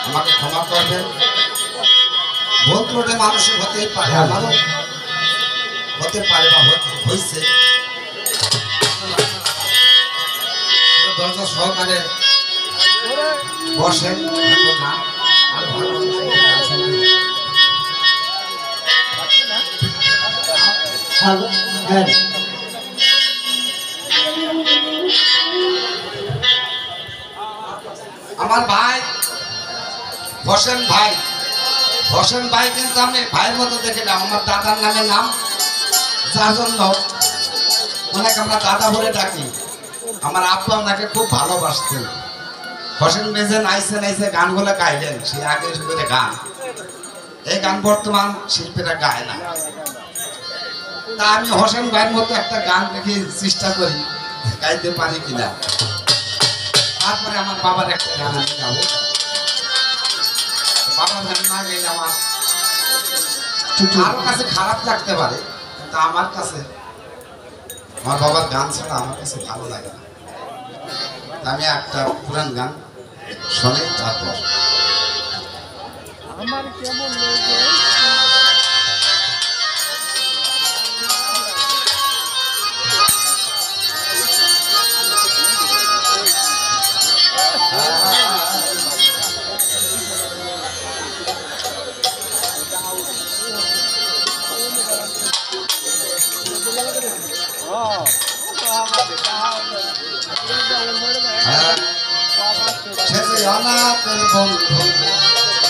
আমাকে ক্ষমা করবেন। ভুল ত্রুটি মানুষের হতেই পারে, আমারও হতে পারে বা হয়েছে। দরজা সহকারে বসেন, না আর ভালো আমার ভাই হোসেন ভাই, হোসেন ভাই কিন্তু আমি ভাইয়ের মতো দেখে না, আমার দাদার নামে নাম, যার জন্য অনেক আমরা দাদা বলে ডাকি। আমার আব্বা ওনাকে খুব ভালোবাসতেন। হোসেন মেজে নাইসে নাইসে গানগুলো গাইলেন, সে আগে শুধু গান, এই গান বর্তমান শিল্পীরা গায় না। তা আমি হোসেন ভাইয়ের মতো একটা গান দেখে চেষ্টা করি গাইতে পারি কিনা। তারপরে আমার বাবার একটা গান আমি গাবো। বাবার গান না গেলে আমার কারোর কাছে খারাপ লাগতে পারে, কিন্তু আমার কাছে আমার বাবার গান ছাড়া আমার কাছে ভালো লাগে না। আমি একটা পুরান গান শুনে তারপর আমার কেমন লাগে। অনাথের বন্ধু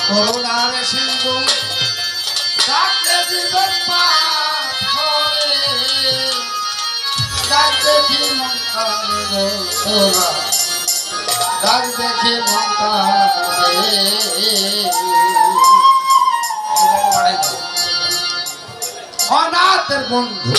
করুণার সিন্ধু ডাকলে জীবন ডাক দেখি ডাক দেখি অনাথের বন্ধু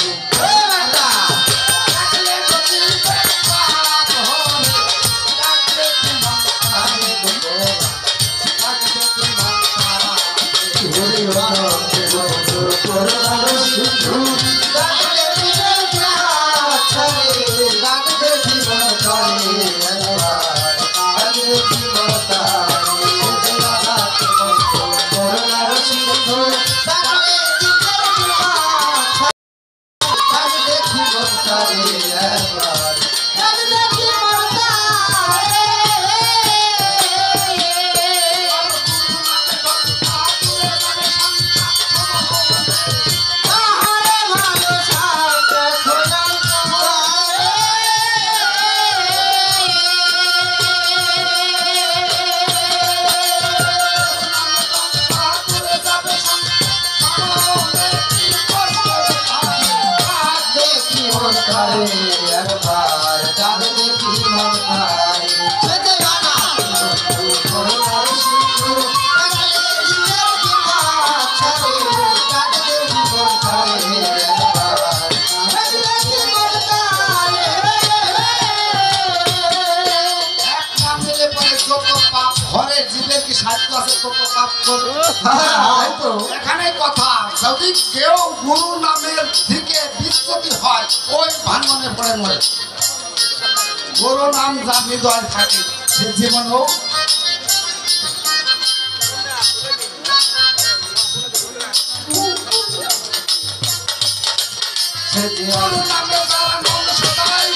এখানে কথা, যদি কেউ গুরু নামের দিকে বিচ্যুতি হয় ওই ভাঙনে পড়ে মরে। গুরু নাম যা হৃদয় থাকে সে জীবনেও সে জীবন নামে যারা মন সদাই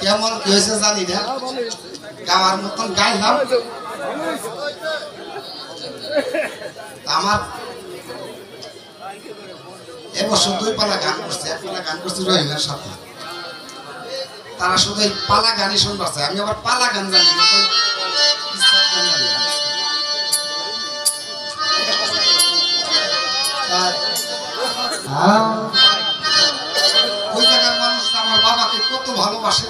কেমন কি হয়েছে জানি না, গাওয়ার মতন গাইলাম। আমার এবছর 2 পালা গান করছে, 1 পালা গান করছে রহিমের সাথে। তারা শুধু এই পালা গানই শুনবাছে, আমি আবার পালা গান জানি না। ওই জায়গার মানুষ আমার বাবাকে কত ভালোবাসে,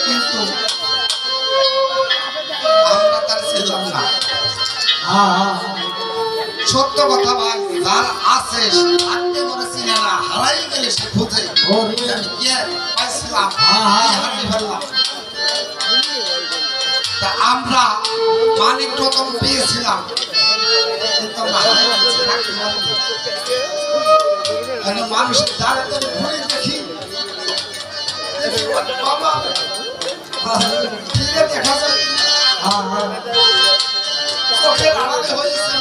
কিন্তু আমরা তার ছিলাম না। সত্য কথা ভাই, যার আছে থাকতে মনে চিনে না, হারাই গেলে সে খুঁজে। আমি কে পাইছিলাম, তা আমরা মানিক রতন পেয়েছিলাম, কিন্তু মানুষের দ্বারা ঘুরে দেখি বাবা দেখা যায় চোখের আড়ালে হয়েছে।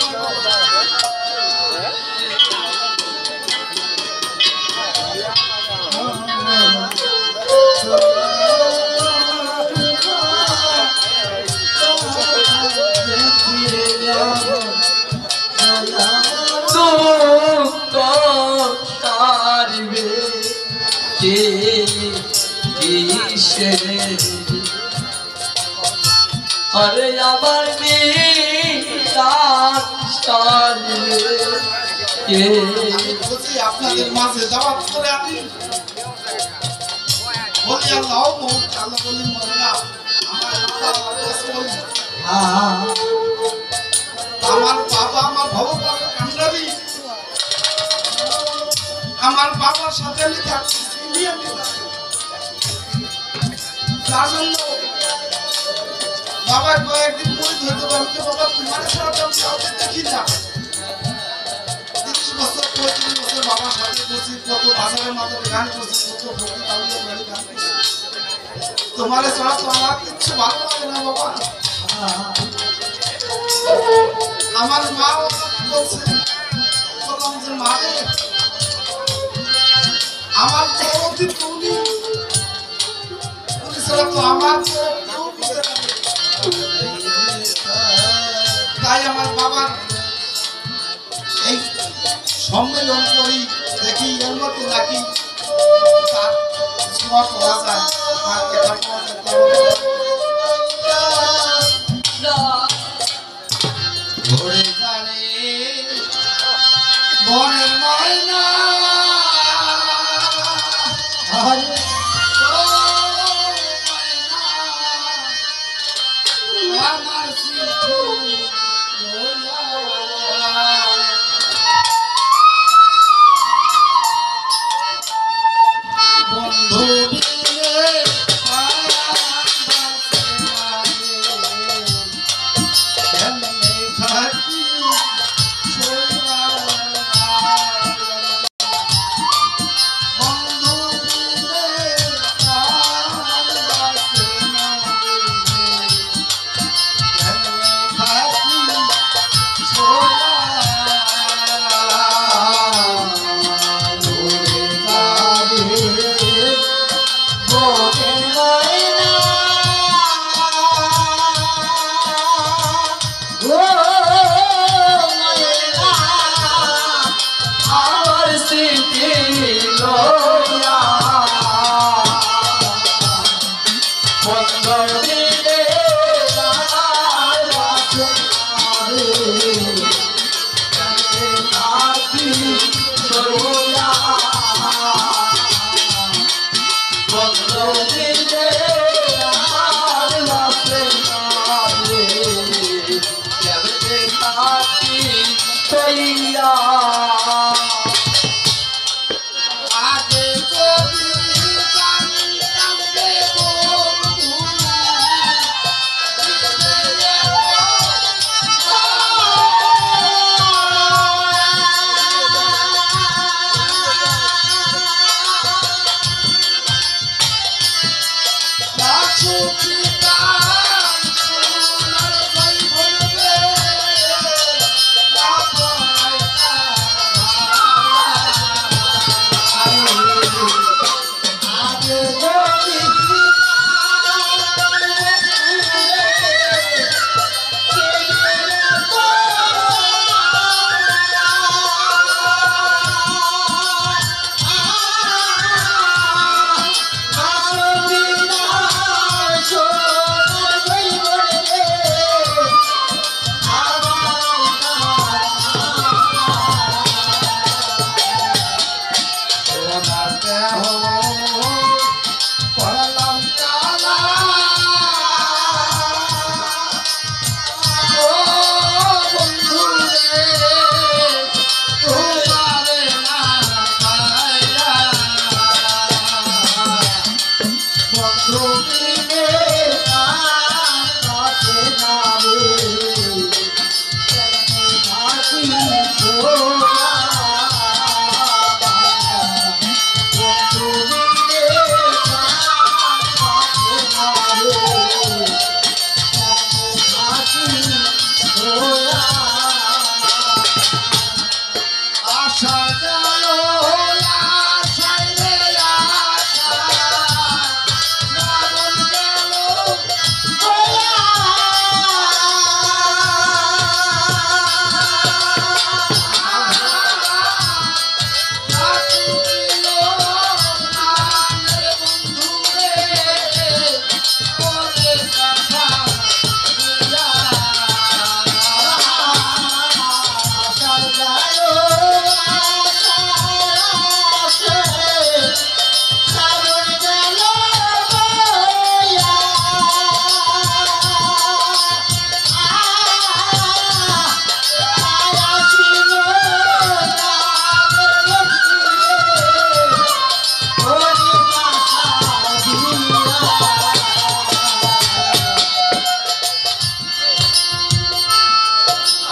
अरे आवर আপনাদের মাঝে দাওয়াত করে আমি বলি আল্লাহ আল্লাহ বলি মহিলা আমার বাবা আমার ভগবান কান্ডারি, আমার বাবার সাথে আমি থাকছি, তার জন্য বাবা কয়েকদিন বই ধরতে পারতো, বাবা তোমার সাথে আমি কাউকে দেখি না। 30 বছর 35 বছর বাবার সাথে বসি, কত বাজারের মাধ্যমে গান করছি, কত ভক্তি কাউকে গান করছি, তোমার ছাড়া তো আমার কিচ্ছু ভালো লাগে না বাবা। আমার মা বলছে, বললাম যে মা রে, আমার তো অতীত উনি ছাড়া তো আমার তাই আমার বাবার এই সম্মেলন করি, দেখি এর মধ্যে নাকি তার ছোঁয়া পাওয়া যায়, তার দেখা পাওয়া যায়। ঘুরে জানে বনের ময়না, আমার বন্ধু বলিয়া আগে যদি জানতাম রে বন্ধু,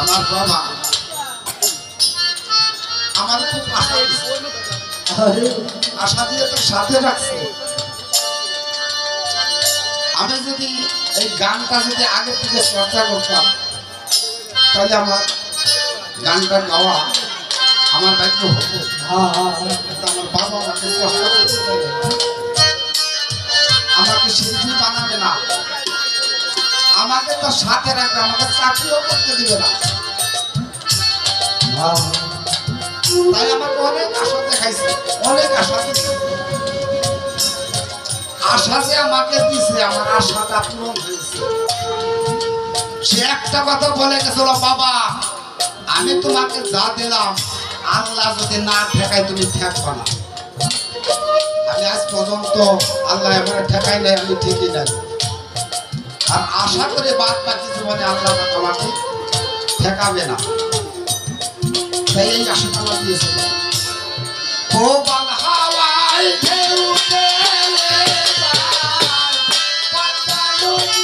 আমার বাবা আমার খুব আশা দিছে। আশা দিয়ে তো সাথে রাখছে। আমি যদি এই গানটা যদি আগে থেকে চর্চা করতাম তাহলে আমার গানটা গাওয়া আমার দায়িত্ব হতো। কিন্তু আমার বাবা আমাকে কষ্ট করতে পারে, আমাকে শিল্পী বানাবে না, আমাকে তো সাথে রাখবে, আমাকে চাকরিও করতে দিবে না। তাই আমাকে অনেক আশা দেখাইছে, অনেক আশা দিচ্ছে। আশা যে আমাকে দিছে, আমার আশাটা পূরণ হয়েছে। সে একটা কথা বলে গেছিল, বাবা আমি তোমাকে যা দিলাম আল্লাহ যদি না ঠেকায় তুমি ঠেকবা না। আমি আজ পর্যন্ত আল্লাহ এবারে ঠেকাই নাই, আমি ঠিকই নাই। আর আশা করে বাদ বাকি জীবনে আল্লাহ আমাকে ঠেকাবে না। তাই এই আশাটা আমার দিয়েছিল। ও বাল হাওয়ায় ঢেউ খেলে যায়, পদ্মা নদী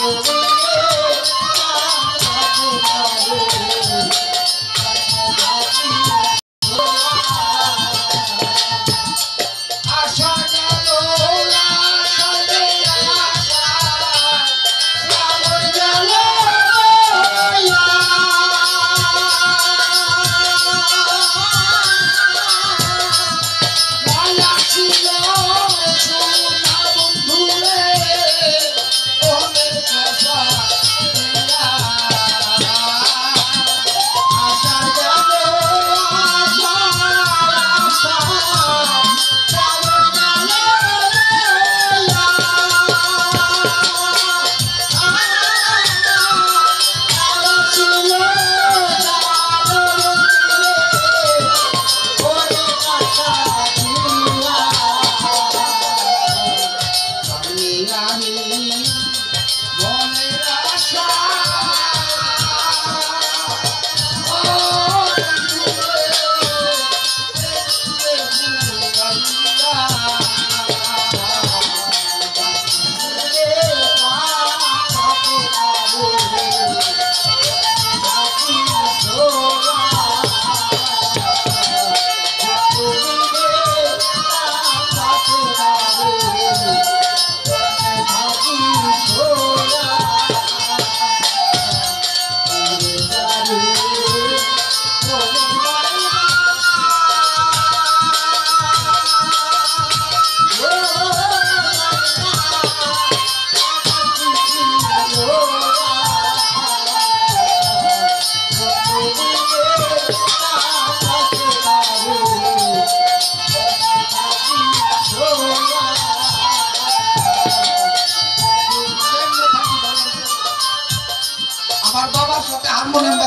Oh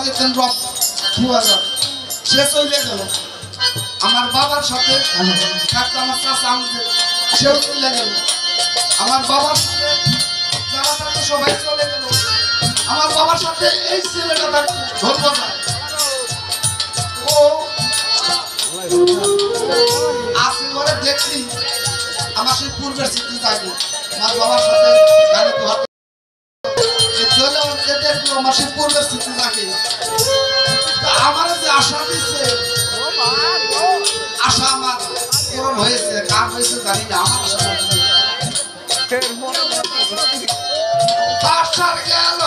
দিতেন রব সে চলে গেল। আমার বাবার সাথে থাকতো আমার চাচা আঙ্কেল, সেও চলে গেল। আমার বাবার সাথে যারা থাকতো সবাই চলে গেল। আমার বাবার সাথে এই ছেলেটা থাকতো ঢোল বাজায়। ও আসি ঘরে দেখছি আমার সেই পূর্বের স্মৃতি জাগে। আমার বাবার সাথে গানে তো হাতে দেখলো আমার সেই পূর্বের স্মৃতি জাগে। আমার যে আশা দিচ্ছে আশা আমার পূরণ হয়েছে, কার হয়েছে জানি না। আমার আশার গেল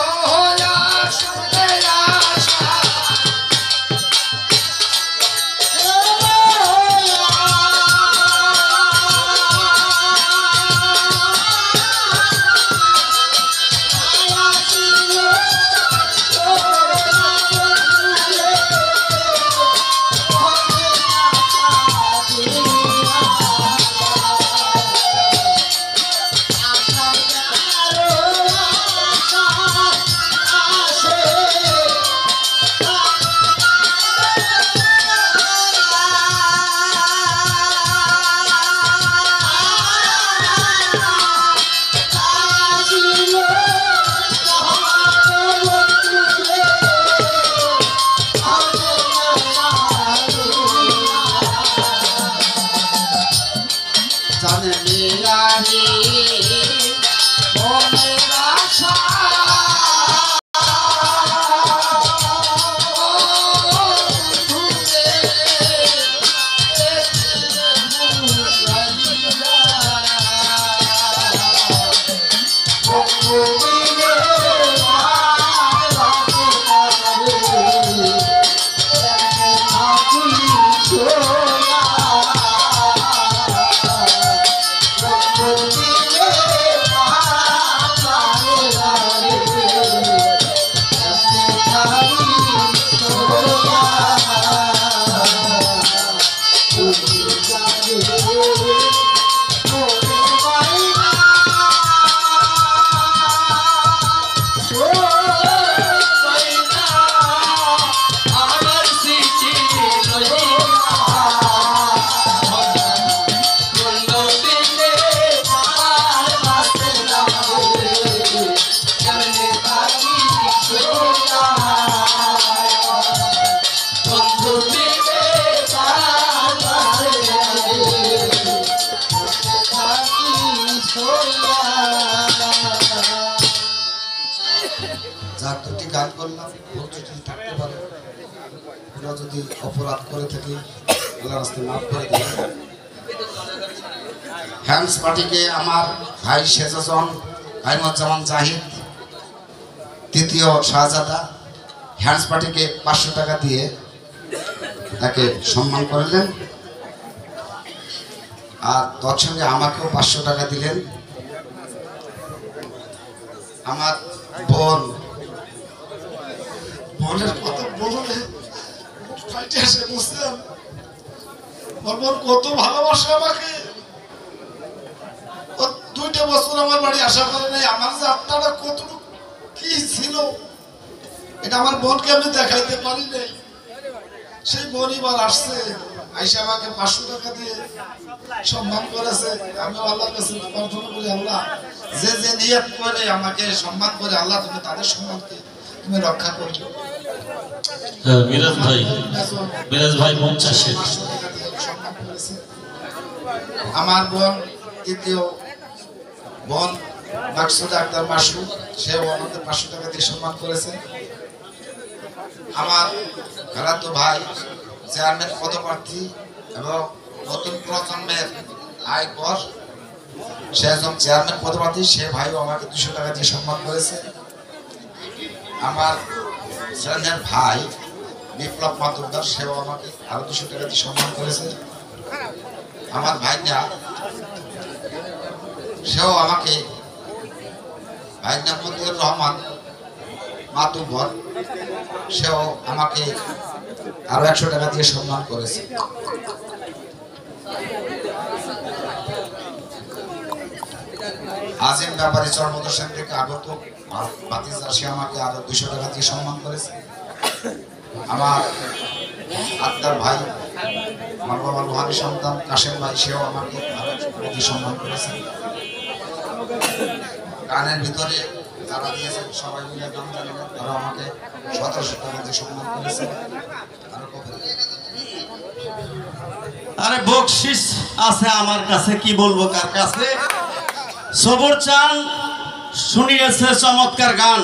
গান করলাম, থাকতে পারে যদি অপরাধ করে থাকি আল্লাহর রাস্তায় মাফ করে দিন। হ্যান্ডস পার্টিকে আমার ভাই শেজাজন আইমুজ্জামান জাহিদ তৃতীয় শাহজাদা হ্যান্ডস পার্টিকে 500 টাকা দিয়ে তাকে সম্মান করলেন, আর তৎসঙ্গে আমাকেও 500 টাকা দিলেন। আমার বোনের কথা বললে ফাইটে এসে বুঝলাম আমার বোন কত ভালোবাসে আমাকে। ও 2টা বছর আমার বাড়ি আসা করে নাই, আমার যে আত্মাটা কতটুকু কি ছিল এটা আমার বোনকে আমি দেখাইতে পারি নাই। সেই বোন এবার আসছে, আইসা আমাকে 500 টাকা দিয়ে সম্মান করেছে। আমি আল্লাহর কাছে প্রার্থনা করি, আল্লাহ যে যে নিয়ত করে আমাকে সম্মান করে, আল্লাহ তুমি তাদের সম্মানকে তুমি রক্ষা করবে। মিরাজ ভাই 50 সম্মান করেছে। আমার বোন তৃতীয় বোন মাকসুদা আক্তার মাসু, সেও আমাকে 500 টাকা দিয়ে সম্মান করেছে। আমার খালাতো ভাই চেয়ারম্যান পদপ্রার্থী এবং নতুন প্রজন্মের আয়কর, সে একজন চেয়ারম্যান পদপ্রার্থী, সে ভাইও আমাকে 200 টাকা দিয়ে সম্মান করেছে। আমার শ্রেণীর ভাই বিপ্লব মাতুরদার, সেও আমাকে আরো 200 টাকা দিয়ে সম্মান করেছে। আমার ভাইনা সেও আমাকে, ভাইনা মতিউর রহমান মাতুবর, সেও আমাকে আরো 100 টাকা দিয়ে সম্মান করেছে। আজিম ব্যাপারী চরমদর্শন থেকে আগত ভাতিজা, সে আমাকে আরো 200 টাকা দিয়ে সম্মান করেছে। আমার আত্মার ভাই, আমার বাবার ভাবি সন্তান কাশেম ভাই, সেও আমাকে প্রতি সম্মান করেছেন। গানের ভিতরে যারা দিয়েছেন সবাই মিলে গান জানেন, তারা আমাকে 1700 টাকা দিয়ে সম্মান করেছেন। আরো কত আরে বকশিস আছে আমার কাছে, কি বলবো কার কাছে। সবুর চান শুনিয়েছে চমৎকার গান,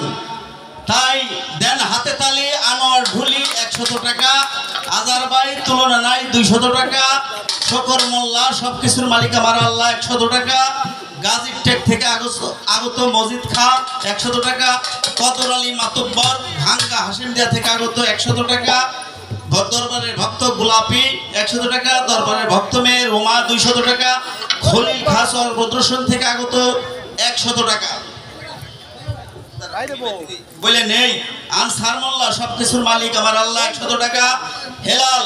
তাই দেন হাতে তালি। আনোয়ার ঢুলি 100 টাকা, আজার ভাই তুলনা নাই 200 টাকা, শকর মোল্লা সবকিছুর মালিক আমার আল্লাহ 100 টাকা, গাজীর টেক থেকে আগত মজিদ খা 100 টাকা, কদর আলী মাতব্বর ভাঙ্গা হাসিমদিয়া থেকে আগত 100 টাকা, দরবারের ভক্ত গোলাপি 100 টাকা, দরবারের ভক্ত মেয়ে রোমা 200 টাকা, খলিল খাস প্রদর্শন থেকে আগত 100 টাকা। বলে নেই আনসার মোল্লা সবকিছুর মালিক আমার আল্লাহ 100 টাকা, হেলাল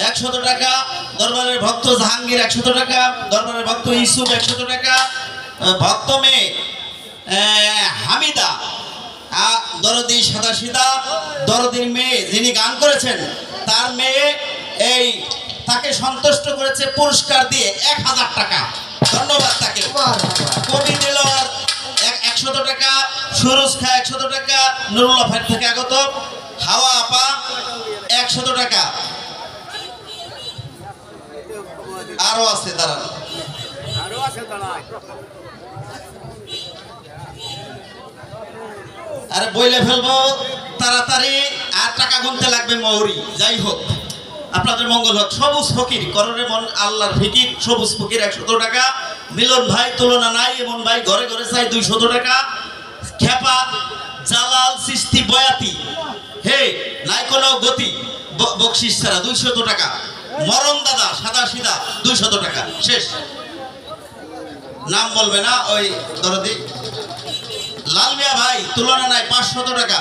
100 টাকা, দরবারের ভক্ত জাহাঙ্গীর 100 টাকা, দরবারের ভক্ত ইউসুফ 100 টাকা, ভক্ত মেয়ে হামিদা দরদি সাদা সিদা, দরদির মেয়ে যিনি গান করেছেন তার মেয়ে এই তাকে সন্তুষ্ট করেছে পুরস্কার দিয়ে 1000 টাকা, ধন্যবাদ তাকে। কবি দিলওয়ার 100 টাকা, সুরজ খা 100 টাকা, নুরুল্লাহ ফাইট থেকে আগত হাওয়া আপা 100 টাকা। আরো আছে দাঁড়ান, আরে বইলে ফেলবো তাড়াতাড়ি, আর টাকা গুনতে লাগবে মৌরি। যাই হোক, আপনাদের মঙ্গল হোক। সবুজ ফকির কররে মন আল্লাহর ফিকির, সবুজ ফকির 100 টাকা, মিলন ভাই তুলনা নাই এমন ভাই ঘরে ঘরে চাই 200 টাকা, খেপা জালাল সৃষ্টি বয়াতি হে নাই কোনো গতি বকশিস ছাড়া 200 টাকা, মরণ দাদা সাদা সিদা 200 টাকা। শেষ, নাম বলবে না ওই দরদি। লাল মিয়া ভাই তুলনা নাই 500 টাকা।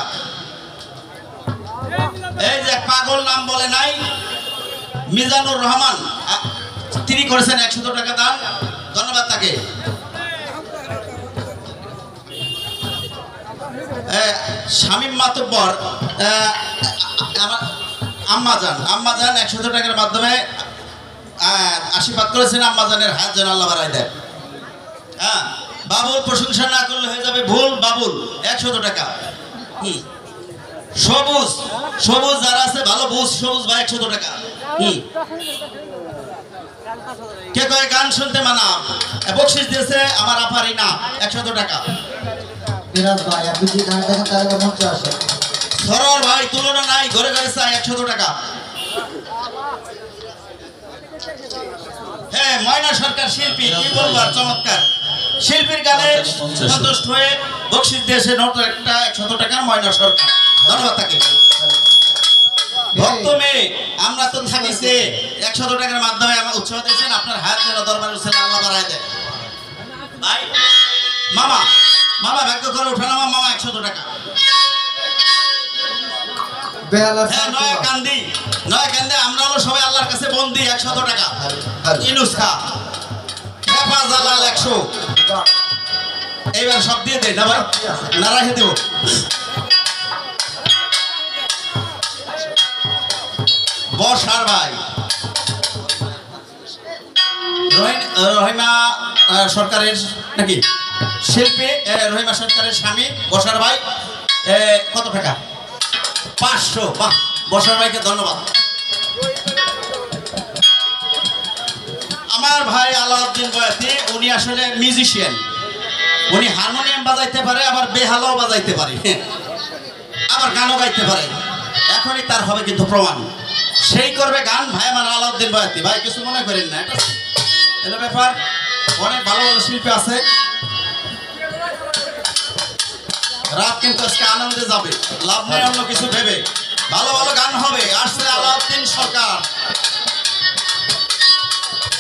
এই যে পাগল নাম বলে নাই মিজানুর রহমান, তিনি করেছেন 100 টাকা দান, ধন্যবাদ তাকে। শামীম মাতব্বর আমার আম্মাজান 100 টাকার মাধ্যমে আশীর্বাদ করেছেন। আম্মাজানের হাত যেন আল্লাহ বাড়ায় দেয়। হ্যাঁ, বাবুল প্রশংসা না করলে হয়ে যাবে ভুল, বাবুল 100 টাকা। সবুজ সবুজ যারা আছে ভালো বুঝ, সবুজ ভাই 100 টাকা। কে কয় গান শুনতে মানা, বকশিস দিয়েছে আমার আপারি না 100 টাকা। সরল ভাই তুলনা নাই ঘরে ঘরে চাই 100 টাকা। হ্যাঁ, ময়না সরকার শিল্পী, কি বলবার চমৎকার শিল্পীর গানে সন্তুষ্ট হয়ে বকশিস দিয়েছে নোট একটা 100 টাকা ময়না সরকার, ধন্যবাদ তাকে। ভক্ত মেয়ে আমরা তো থাকিছে 100 টাকার মাধ্যমে আমার উৎসাহ দিয়েছেন। আপনার হাত যেন দরবারে উঠছে আল্লাহ বাড়ায় দেয়। ভাই মামা মামা ভাগ্য করে উঠানো মামা 100 টাকা। নয়া কান্দি আমরা হলো সবাই আল্লাহর কাছে বন্দি 100 টাকা। ইনুস খা জালাল 100। এইবার সব দিয়ে দেয় না ভাই, না রাখে দেব। বসার ভাই রহিমা সরকারের নাকি শিল্পী, রহিমা সরকারের স্বামী বসার ভাই কত টাকা? 500। বাহ, বসার ভাইকে ধন্যবাদ। আমার ভাই আলাউদ্দিন বয়াতি, উনি আসলে মিউজিশিয়ান, উনি হারমোনিয়াম বাজাইতে পারে, আবার বেহালাও বাজাইতে পারে, আবার গানও গাইতে পারে। এখনই তার হবে কিন্তু প্রমাণ, সেই করবে গান। ভাই আমার আলাউদ্দিন বয়াতি ভাই, কিছু মনে করেন না, এটা ব্যাপার। অনেক ভালো ভালো শিল্পী আছে, রাত কিন্তু আজকে আনন্দে যাবে, লাভ নেই অন্য কিছু ভেবে। ভালো ভালো গান হবে। আসছে আলাউদ্দিন সরকার,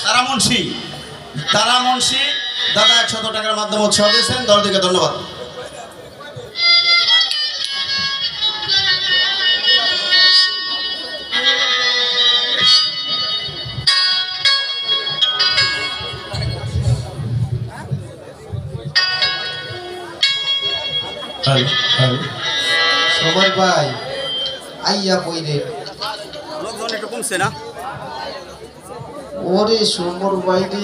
তারা মুন্সি দাদা 100 টাকার মাধ্যমে উৎসাহ দিয়েছেন, দরদিকে ধন্যবাদ। সবাই ভাই আইয়া কইরে লোকজন একটু কমছে না ওরে সমর বাইরে